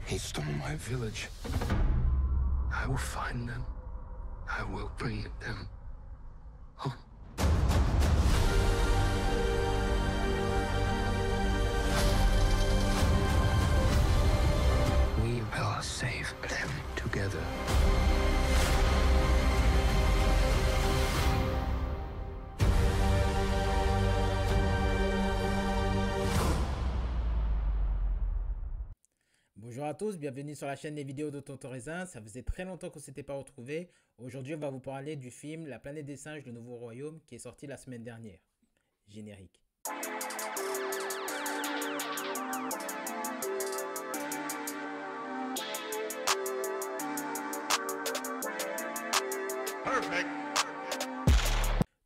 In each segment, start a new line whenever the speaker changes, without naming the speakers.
He stole my village. I will find them. I will bring them home. We will save them together.
Bonjour à tous, bienvenue sur la chaîne des vidéos de Tonton Raisin. Ça faisait très longtemps qu'on ne s'était pas retrouvés. Aujourd'hui, on va vous parler du film La planète des singes, le nouveau royaume, qui est sorti la semaine dernière. Générique. Perfect.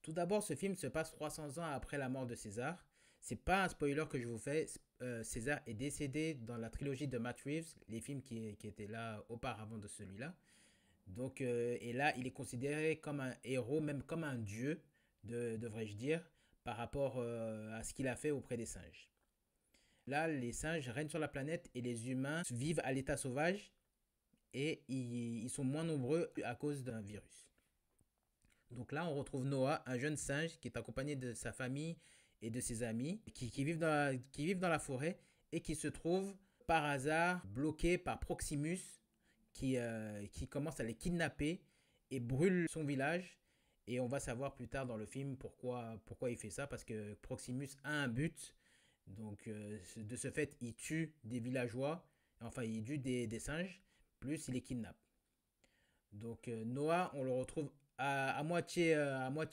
Tout d'abord, ce film se passe 300 ans après la mort de César. C'est pas un spoiler que je vous fais. César est décédé dans la trilogie de Matt Reeves, les films qui étaient là auparavant de celui-là. Donc, et là, il est considéré comme un héros, même comme un dieu, devrais-je dire, par rapport à ce qu'il a fait auprès des singes. Là, les singes règnent sur la planète et les humains vivent à l'état sauvage et ils sont moins nombreux à cause d'un virus. Donc là, on retrouve Noah, un jeune singe qui est accompagné de sa famille et de ses amis qui vivent dans la forêt et qui se trouvent par hasard bloqués par Proximus qui commence à les kidnapper et brûle son village. Et on va savoir plus tard dans le film pourquoi il fait ça, parce que Proximus a un but. Donc de ce fait, il tue des villageois, enfin il tue des singes, plus il les kidnappe. Donc Noah, on le retrouve à moitié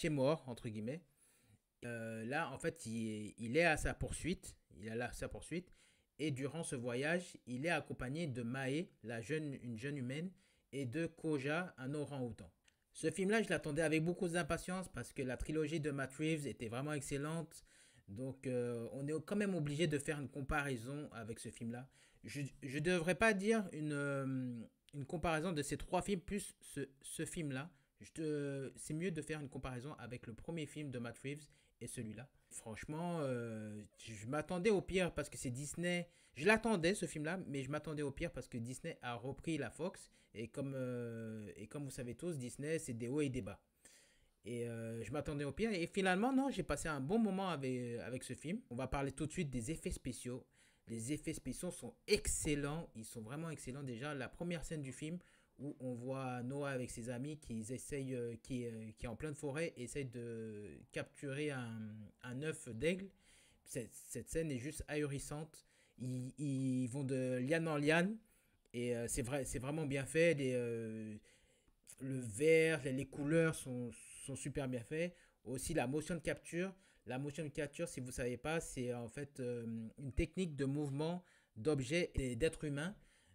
mort, entre guillemets. Là, en fait, il est à sa poursuite. Il est là à sa poursuite. Et durant ce voyage, il est accompagné de Mae, une jeune humaine, et de Koja, un orang-outan. Ce film-là, je l'attendais avec beaucoup d'impatience parce que la trilogie de Matt Reeves était vraiment excellente. Donc, on est quand même obligé de faire une comparaison avec ce film-là. Je ne devrais pas dire une comparaison de ces trois films plus ce film-là. C'est mieux de faire une comparaison avec le premier film de Matt Reeves et celui-là. Franchement, je m'attendais au pire parce que c'est Disney. Je l'attendais ce film-là, mais je m'attendais au pire parce que Disney a repris la Fox. Et comme vous savez tous, Disney, c'est des hauts et des bas. Et je m'attendais au pire. Et finalement, non, j'ai passé un bon moment avec ce film. On va parler tout de suite des effets spéciaux. Les effets spéciaux sont excellents. Ils sont vraiment excellents. Déjà, la première scène du film où on voit Noah avec ses amis qui est en pleine forêt et essayent de capturer un œuf d'aigle. Cette scène est juste ahurissante. Ils vont de liane en liane et c'est vraiment bien fait. Le vert, les couleurs sont super bien faits. Aussi la motion de capture. La motion de capture, si vous ne savez pas, c'est en fait une technique de mouvement d'objets et d'êtres humains.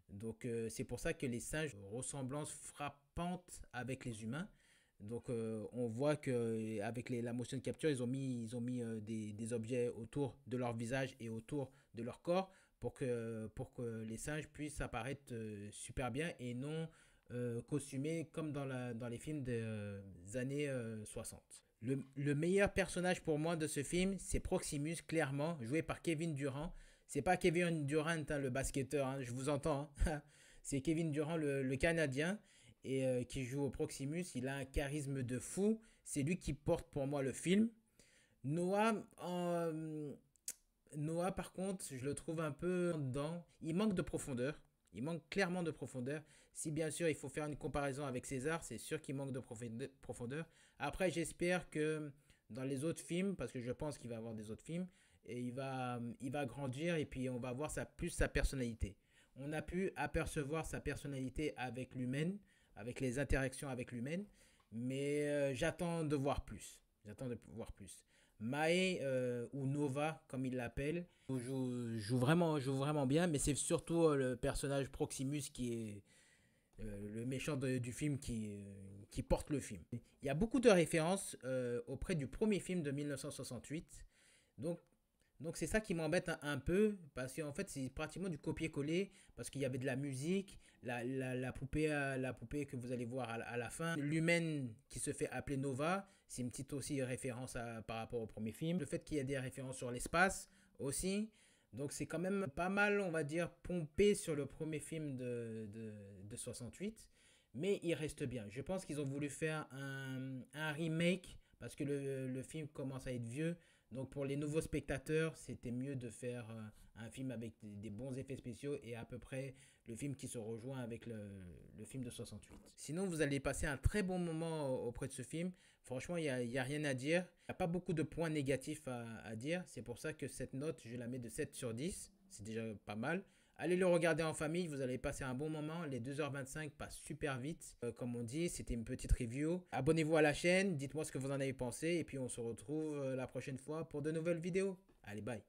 Donc c'est pour ça que les singes ont une ressemblance frappante avec les humains. Donc on voit que avec la motion de capture, ils ont mis des objets autour de leur visage et autour de leur corps pour que les singes puissent apparaître super bien et non costumés comme dans les films des années 60. Le meilleur personnage pour moi de ce film, c'est Proximus, clairement, joué par Kevin Durant. C'est pas Kevin Durant, hein, le basketteur, hein, je vous entends. Hein. C'est Kevin Durant, le Canadien, et qui joue au Proximus. Il a un charisme de fou. C'est lui qui porte pour moi le film. Noah, par contre, je le trouve un peu dedans. Il manque de profondeur. Il manque clairement de profondeur. Si bien sûr il faut faire une comparaison avec César, c'est sûr qu'il manque de profondeur. Après, j'espère que dans les autres films, parce que je pense qu'il va y avoir des autres films, et il va grandir et puis on va voir plus sa personnalité. On a pu apercevoir sa personnalité avec l'humaine, avec les interactions avec l'humaine, mais j'attends de voir plus. Mae ou Nova, comme il l'appelle, joue vraiment bien, mais c'est surtout le personnage Proximus qui est le méchant du film qui porte le film. Il y a beaucoup de références auprès du premier film de 1968. Donc c'est ça qui m'embête un peu, parce qu'en fait c'est pratiquement du copier-coller, parce qu'il y avait de la musique, la poupée que vous allez voir à la fin, l'humaine qui se fait appeler Nova, c'est une petite aussi référence par rapport au premier film. Le fait qu'il y ait des références sur l'espace aussi, Donc c'est quand même pas mal, on va dire, pompé sur le premier film de 68. Mais il reste bien. Je pense qu'ils ont voulu faire un remake parce que le film commence à être vieux. Donc pour les nouveaux spectateurs, c'était mieux de faire un film avec des bons effets spéciaux et à peu près le film qui se rejoint avec le film de 68. Sinon, vous allez passer un très bon moment auprès de ce film. Franchement, il y a rien à dire. Il n'y a pas beaucoup de points négatifs à dire. C'est pour ça que cette note, je la mets de 7 sur 10. C'est déjà pas mal. Allez le regarder en famille, vous allez passer un bon moment. Les 2h25 passent super vite. Comme on dit, c'était une petite review. Abonnez-vous à la chaîne, dites-moi ce que vous en avez pensé. Et puis on se retrouve la prochaine fois pour de nouvelles vidéos. Allez, bye.